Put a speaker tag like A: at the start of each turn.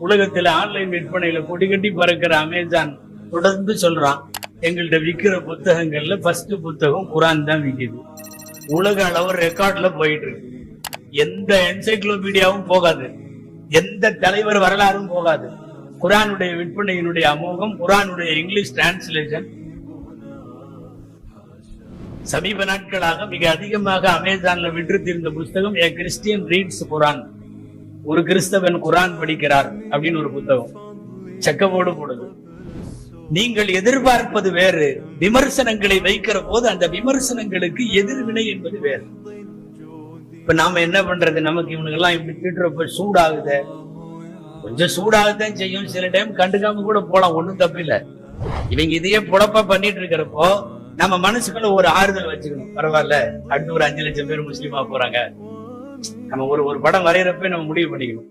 A: உலகத்துல ஆன்லைன் விற்பனையில கொடி கட்டி பறக்கிற அமேசான் தொடர்ந்து சொல்றான், எங்கள்கிட்ட விற்கிற புத்தகங்கள்ல ஃபர்ஸ்ட் புத்தகம் குரான் தான் விற்கிது. உலக அளவு ரெக்கார்ட்ல போயிட்டு இருக்கு. எந்த என்சைக்ளோபீடியாவும் போகாது, எந்த தலைவர் வரலாறும் போகாது. குரானுடைய விற்பனையினுடைய அமோகம், குரானுடைய இங்கிலீஷ் டிரான்ஸ்லேஷன். சமீப நாட்களாக மிக அதிகமாக அமேசான்ல விற்று தீர்ந்த புத்தகம் ஏ கிறிஸ்டியன் ரீட்ஸ் குரான். ஒரு கிறிஸ்தவன் குரான் படிக்கிறார் அப்படின்னு ஒரு புத்தகம் செக்கப்போடு போடுது. நீங்கள் எதிர்பார்ப்பது வேறு, விமர்சனங்களை வைக்கிற போது அந்த விமர்சனங்களுக்கு எதிர்வினை என்பது வேறு. இப்ப நாம என்ன பண்றது, நமக்கு இவனுங்கெல்லாம் இப்படி திட்டுறப்ப சூடாகுத, கொஞ்சம் சூடாகத்தான் செய்யும். சில டைம் கண்டுக்காம கூட போலாம், ஒண்ணும் தப்பில்ல. இவங்க இதையே புழப்பா பண்ணிட்டு இருக்கிறப்போ நம்ம மனசுக்குள்ள ஒரு ஆறுதல் வச்சுக்கணும். பரவாயில்ல, அடுத்து ஒரு 5 லட்சம் பேர் முஸ்லீமா போறாங்க. நம்ம ஒரு படம் வரைகிறப்ப நம்ம முடிவு பண்ணிக்கணும்.